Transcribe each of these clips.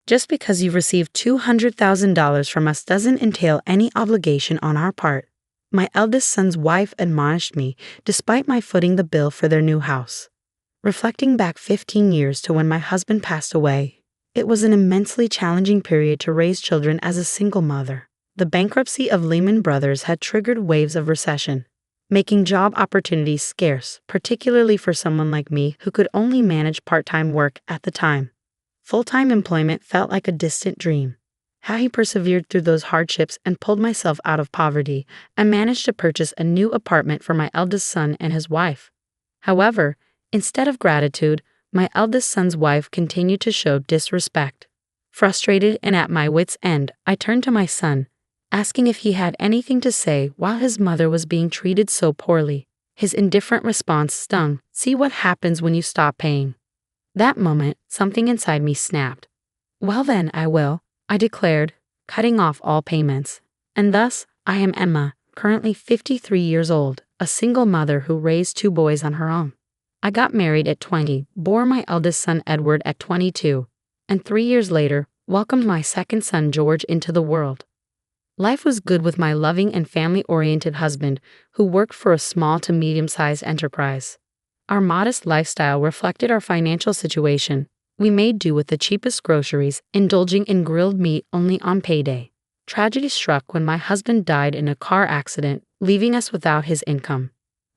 Just because you've received $200,000 from us doesn't entail any obligation on our part. My eldest son's wife admonished me, despite my footing the bill for their new house. Reflecting back 15 years to when my husband passed away, it was an immensely challenging period to raise children as a single mother. The bankruptcy of Lehman Brothers had triggered waves of recession, making job opportunities scarce, particularly for someone like me who could only manage part-time work at the time. Full-time employment felt like a distant dream. How he persevered through those hardships and pulled myself out of poverty, I managed to purchase a new apartment for my eldest son and his wife. However, instead of gratitude, my eldest son's wife continued to show disrespect. Frustrated and at my wits' end, I turned to my son, asking if he had anything to say while his mother was being treated so poorly. His indifferent response stung. "See what happens when you stop paying." That moment, something inside me snapped. "Well then, I will," I declared, cutting off all payments. And thus, I am Emma, currently 53 years old, a single mother who raised 2 boys on her own. I got married at 20, bore my eldest son Edward at 22, and 3 years later, welcomed my second son George into the world. Life was good with my loving and family-oriented husband, who worked for a small to medium-sized enterprise. Our modest lifestyle reflected our financial situation. We made do with the cheapest groceries, indulging in grilled meat only on payday. Tragedy struck when my husband died in a car accident, leaving us without his income.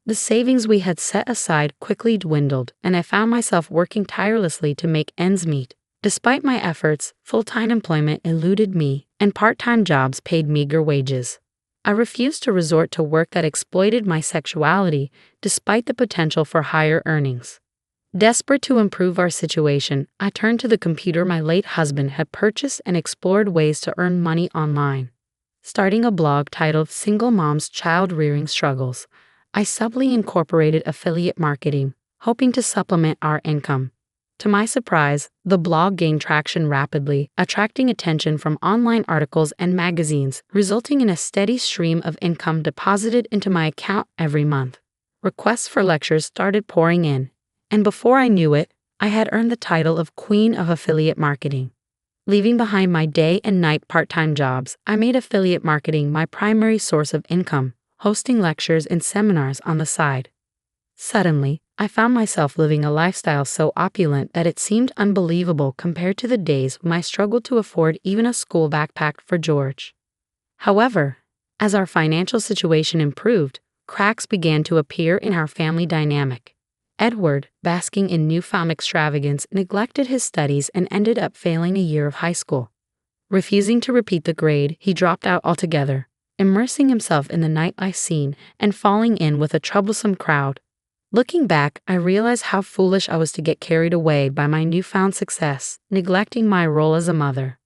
The savings we had set aside quickly dwindled, and I found myself working tirelessly to make ends meet. Despite my efforts, full-time employment eluded me, and part-time jobs paid meager wages. I refused to resort to work that exploited my sexuality, despite the potential for higher earnings. Desperate to improve our situation, I turned to the computer my late husband had purchased and explored ways to earn money online. Starting a blog titled Single Mom's Child Rearing Struggles, I subtly incorporated affiliate marketing, hoping to supplement our income. To my surprise, the blog gained traction rapidly, attracting attention from online articles and magazines, resulting in a steady stream of income deposited into my account every month. Requests for lectures started pouring in, and before I knew it, I had earned the title of Queen of Affiliate Marketing. Leaving behind my day and night part-time jobs, I made affiliate marketing my primary source of income, hosting lectures and seminars on the side. Suddenly, I found myself living a lifestyle so opulent that it seemed unbelievable compared to the days when I struggled to afford even a school backpack for George. However, as our financial situation improved, cracks began to appear in our family dynamic. Edward, basking in newfound extravagance, neglected his studies and ended up failing a year of high school. Refusing to repeat the grade, he dropped out altogether, immersing himself in the nightlife scene and falling in with a troublesome crowd. Looking back, I realized how foolish I was to get carried away by my newfound success, neglecting my role as a mother.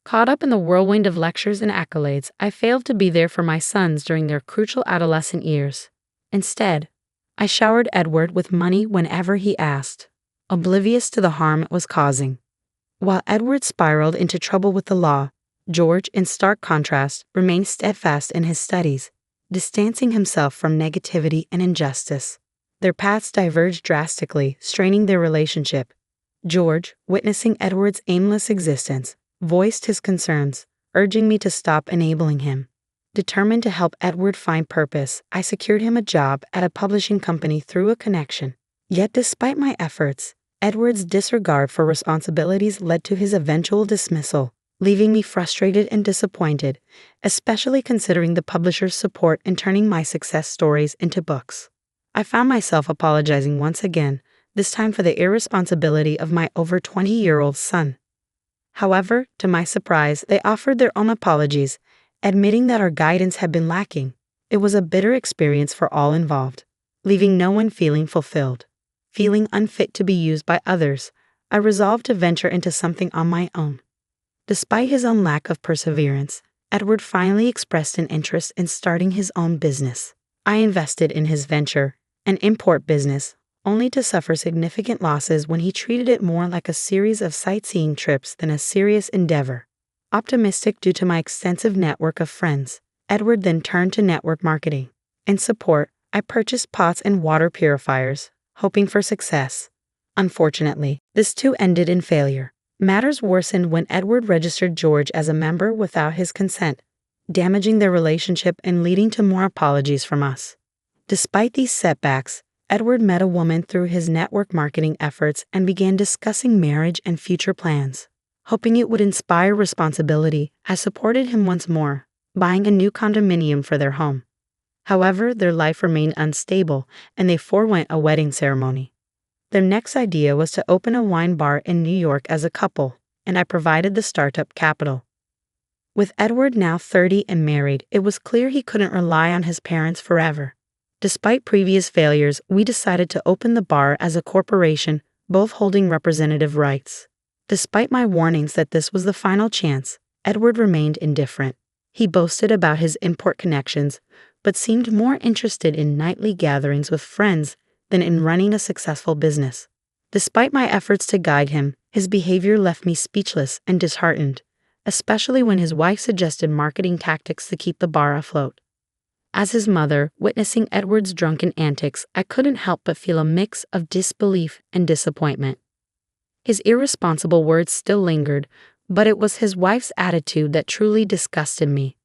Caught up in the whirlwind of lectures and accolades, I failed to be there for my sons during their crucial adolescent years. Instead, I showered Edward with money whenever he asked, oblivious to the harm it was causing. While Edward spiraled into trouble with the law, George, in stark contrast, remained steadfast in his studies, distancing himself from negativity and injustice. Their paths diverged drastically, straining their relationship. George, witnessing Edward's aimless existence, voiced his concerns, urging me to stop enabling him. Determined to help Edward find purpose, I secured him a job at a publishing company through a connection. Yet despite my efforts, Edward's disregard for responsibilities led to his eventual dismissal, leaving me frustrated and disappointed, especially considering the publisher's support in turning my success stories into books. I found myself apologizing once again, this time for the irresponsibility of my over 20-year-old son. However, to my surprise, they offered their own apologies, admitting that our guidance had been lacking. It was a bitter experience for all involved, leaving no one feeling fulfilled. Feeling unfit to be used by others, I resolved to venture into something on my own. Despite his own lack of perseverance, Edward finally expressed an interest in starting his own business. I invested in his venture, an import business, only to suffer significant losses when he treated it more like a series of sightseeing trips than a serious endeavor. Optimistic due to my extensive network of friends, Edward then turned to network marketing. In support, I purchased pots and water purifiers, hoping for success. Unfortunately, this too ended in failure. Matters worsened when Edward registered George as a member without his consent, damaging their relationship and leading to more apologies from us. Despite these setbacks, Edward met a woman through his network marketing efforts and began discussing marriage and future plans. Hoping it would inspire responsibility, I supported him once more, buying a new condominium for their home. However, their life remained unstable, and they forewent a wedding ceremony. Their next idea was to open a wine bar in New York as a couple, and I provided the startup capital. With Edward now 30 and married, it was clear he couldn't rely on his parents forever. Despite previous failures, we decided to open the bar as a corporation, both holding representative rights. Despite my warnings that this was the final chance, Edward remained indifferent. He boasted about his import connections, but seemed more interested in nightly gatherings with friends than in running a successful business. Despite my efforts to guide him, his behavior left me speechless and disheartened, especially when his wife suggested marketing tactics to keep the bar afloat. As his mother, witnessing Edward's drunken antics, I couldn't help but feel a mix of disbelief and disappointment. His irresponsible words still lingered, but it was his wife's attitude that truly disgusted me.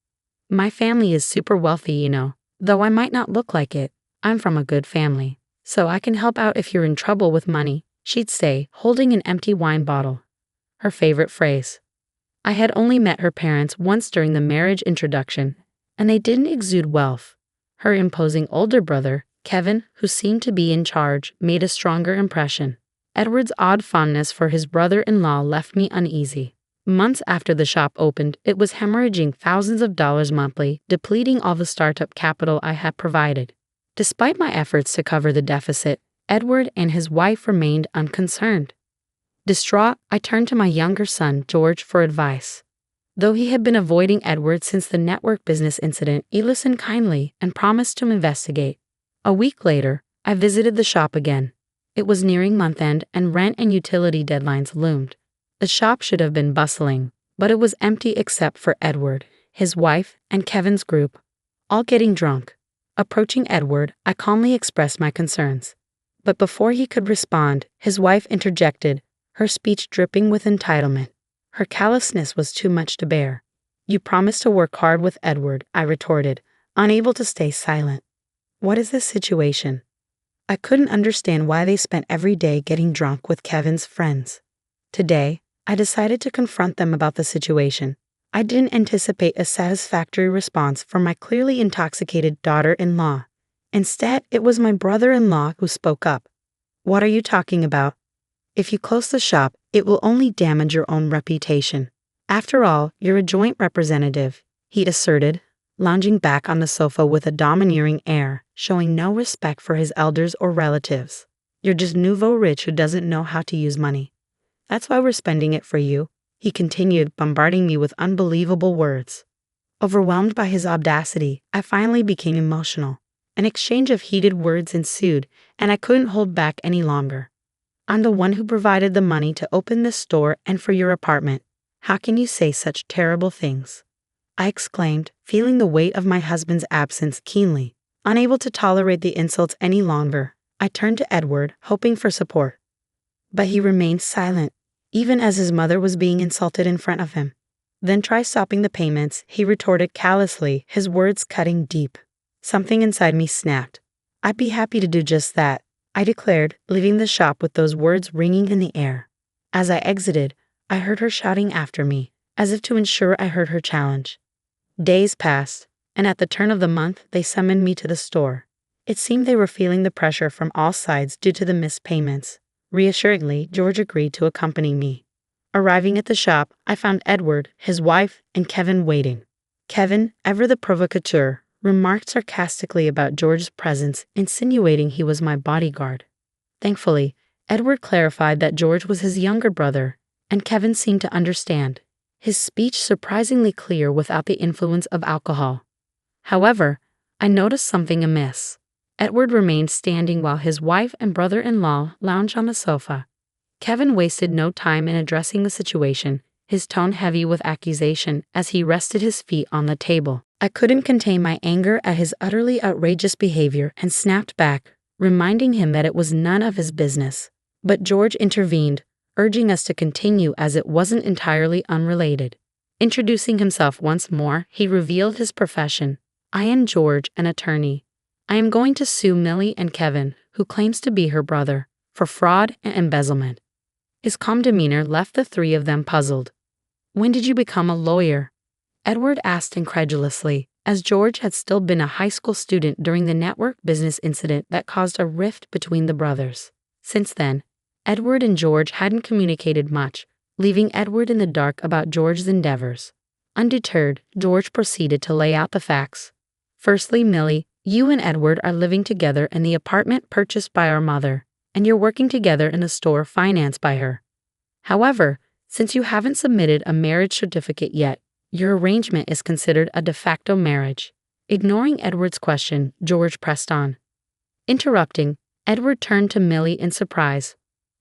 My family is super wealthy, you know. Though I might not look like it, I'm from a good family. So I can help out if you're in trouble with money, she'd say, holding an empty wine bottle. Her favorite phrase. I had only met her parents once during the marriage introduction, and they didn't exude wealth. Her imposing older brother, Kevin, who seemed to be in charge, made a stronger impression. Edward's odd fondness for his brother-in-law left me uneasy. Months after the shop opened, it was hemorrhaging thousands of dollars monthly, depleting all the startup capital I had provided. Despite my efforts to cover the deficit, Edward and his wife remained unconcerned. Distraught, I turned to my younger son, George, for advice. Though he had been avoiding Edward since the network business incident, he listened kindly and promised to investigate. A week later, I visited the shop again. It was nearing month-end and rent and utility deadlines loomed. The shop should have been bustling, but it was empty except for Edward, his wife, and Kevin's group, all getting drunk. Approaching Edward, I calmly expressed my concerns. But before he could respond, his wife interjected, her speech dripping with entitlement. Her callousness was too much to bear. You promised to work hard with Edward, I retorted, unable to stay silent. What is this situation? I couldn't understand why they spent every day getting drunk with Kevin's friends. Today, I decided to confront them about the situation. I didn't anticipate a satisfactory response from my clearly intoxicated daughter-in-law. Instead, it was my brother-in-law who spoke up. What are you talking about? If you close the shop, it will only damage your own reputation. After all, you're a joint representative, he asserted, lounging back on the sofa with a domineering air, showing no respect for his elders or relatives. You're just nouveau rich who doesn't know how to use money. That's why we're spending it for you, he continued, bombarding me with unbelievable words. Overwhelmed by his audacity, I finally became emotional. An exchange of heated words ensued, and I couldn't hold back any longer. I'm the one who provided the money to open this store and for your apartment. How can you say such terrible things? I exclaimed, feeling the weight of my husband's absence keenly. Unable to tolerate the insults any longer, I turned to Edward, hoping for support. But he remained silent, even as his mother was being insulted in front of him. Then try stopping the payments, he retorted callously, his words cutting deep. Something inside me snapped. I'd be happy to do just that, I declared, leaving the shop with those words ringing in the air. As I exited, I heard her shouting after me, as if to ensure I heard her challenge. Days passed, and at the turn of the month, they summoned me to the store. It seemed they were feeling the pressure from all sides due to the missed payments. Reassuringly, George agreed to accompany me. Arriving at the shop, I found Edward, his wife, and Kevin waiting. Kevin, ever the provocateur, remarked sarcastically about George's presence, insinuating he was my bodyguard. Thankfully, Edward clarified that George was his younger brother, and Kevin seemed to understand, his speech surprisingly clear without the influence of alcohol. However, I noticed something amiss. Edward remained standing while his wife and brother-in-law lounged on the sofa. Kevin wasted no time in addressing the situation, his tone heavy with accusation as he rested his feet on the table. I couldn't contain my anger at his utterly outrageous behavior and snapped back, reminding him that it was none of his business. But George intervened, urging us to continue as it wasn't entirely unrelated. Introducing himself once more, he revealed his profession. I am George, an attorney. I am going to sue Millie and Kevin, who claims to be her brother, for fraud and embezzlement. His calm demeanor left the three of them puzzled. When did you become a lawyer? Edward asked incredulously, as George had still been a high school student during the network business incident that caused a rift between the brothers. Since then, Edward and George hadn't communicated much, leaving Edward in the dark about George's endeavors. Undeterred, George proceeded to lay out the facts. Firstly, Millie, you and Edward are living together in the apartment purchased by our mother, and you're working together in a store financed by her. However, since you haven't submitted a marriage certificate yet, your arrangement is considered a de facto marriage. Ignoring Edward's question, George pressed on. Interrupting, Edward turned to Millie in surprise,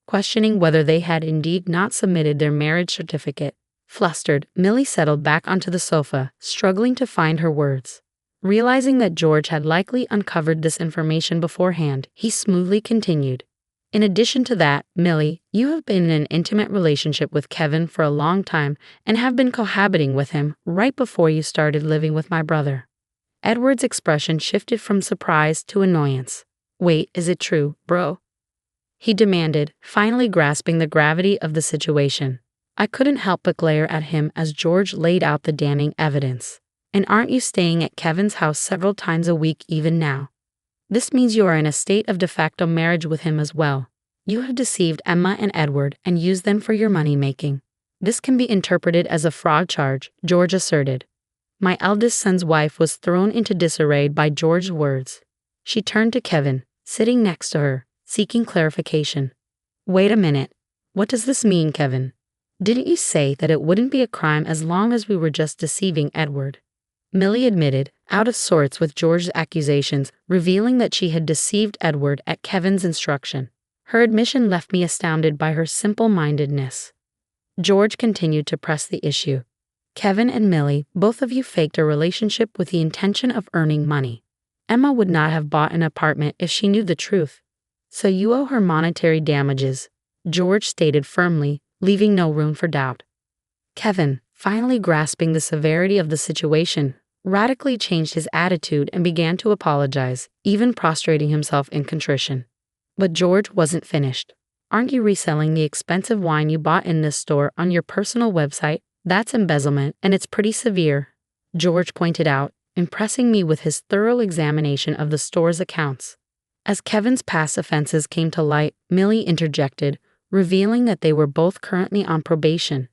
questioning whether they had indeed not submitted their marriage certificate. Flustered, Millie settled back onto the sofa, struggling to find her words. Realizing that George had likely uncovered this information beforehand, he smoothly continued. In addition to that, Millie, you have been in an intimate relationship with Kevin for a long time and have been cohabiting with him right before you started living with my brother. Edward's expression shifted from surprise to annoyance. Wait, is it true, bro? He demanded, finally grasping the gravity of the situation. I couldn't help but glare at him as George laid out the damning evidence. And aren't you staying at Kevin's house several times a week even now? This means you are in a state of de facto marriage with him as well. You have deceived Emma and Edward and used them for your money-making. This can be interpreted as a fraud charge, George asserted. My eldest son's wife was thrown into disarray by George's words. She turned to Kevin, sitting next to her, seeking clarification. Wait a minute. What does this mean, Kevin? Didn't you say that it wouldn't be a crime as long as we were just deceiving Edward? Millie admitted, out of sorts with George's accusations, revealing that she had deceived Edward at Kevin's instruction. Her admission left me astounded by her simple-mindedness. George continued to press the issue. Kevin and Millie, both of you faked a relationship with the intention of earning money. Emma would not have bought an apartment if she knew the truth. So you owe her monetary damages, George stated firmly, leaving no room for doubt. Kevin, finally grasping the severity of the situation, radically changed his attitude and began to apologize, even prostrating himself in contrition. But George wasn't finished. Aren't you reselling the expensive wine you bought in this store on your personal website? That's embezzlement, and it's pretty severe, George pointed out, impressing me with his thorough examination of the store's accounts. As Kevin's past offenses came to light, Millie interjected, revealing that they were both currently on probation.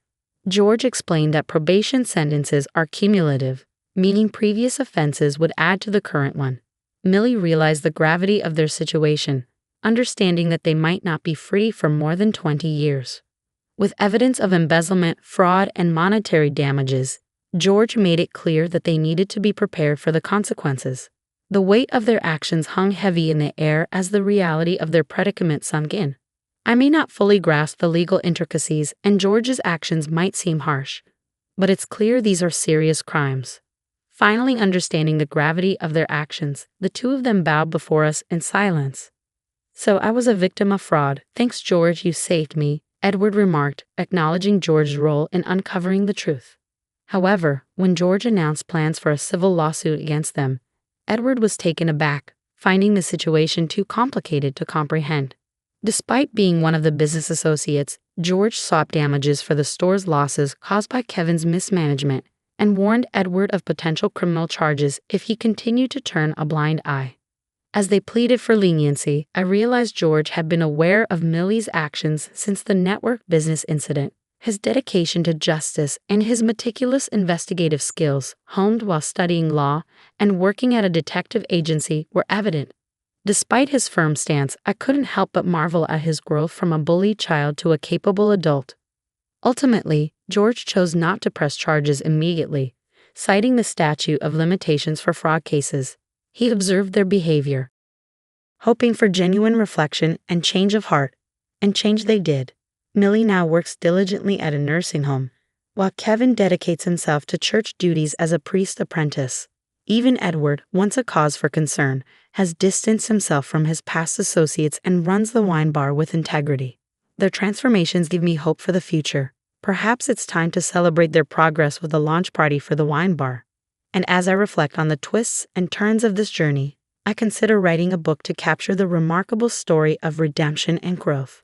George explained that probation sentences are cumulative, meaning previous offenses would add to the current one. Millie realized the gravity of their situation, understanding that they might not be free for more than 20 years. With evidence of embezzlement, fraud, and monetary damages, George made it clear that they needed to be prepared for the consequences. The weight of their actions hung heavy in the air as the reality of their predicament sunk in. I may not fully grasp the legal intricacies, and George's actions might seem harsh, but it's clear these are serious crimes. Finally understanding the gravity of their actions, the two of them bowed before us in silence. So I was a victim of fraud. Thanks, George, you saved me, Edward remarked, acknowledging George's role in uncovering the truth. However, when George announced plans for a civil lawsuit against them, Edward was taken aback, finding the situation too complicated to comprehend. Despite being one of the business associates, George sought damages for the store's losses caused by Kevin's mismanagement and warned Edward of potential criminal charges if he continued to turn a blind eye. As they pleaded for leniency, I realized George had been aware of Millie's actions since the network business incident. His dedication to justice and his meticulous investigative skills, honed while studying law and working at a detective agency, were evident. Despite his firm stance, I couldn't help but marvel at his growth from a bullied child to a capable adult. Ultimately, George chose not to press charges immediately, citing the statute of limitations for fraud cases. He observed their behavior, hoping for genuine reflection and change of heart, and change they did. Millie now works diligently at a nursing home, while Kevin dedicates himself to church duties as a priest apprentice. Even Edward, once a cause for concern, has distanced himself from his past associates and runs the wine bar with integrity. Their transformations give me hope for the future. Perhaps it's time to celebrate their progress with a launch party for the wine bar. And as I reflect on the twists and turns of this journey, I consider writing a book to capture the remarkable story of redemption and growth.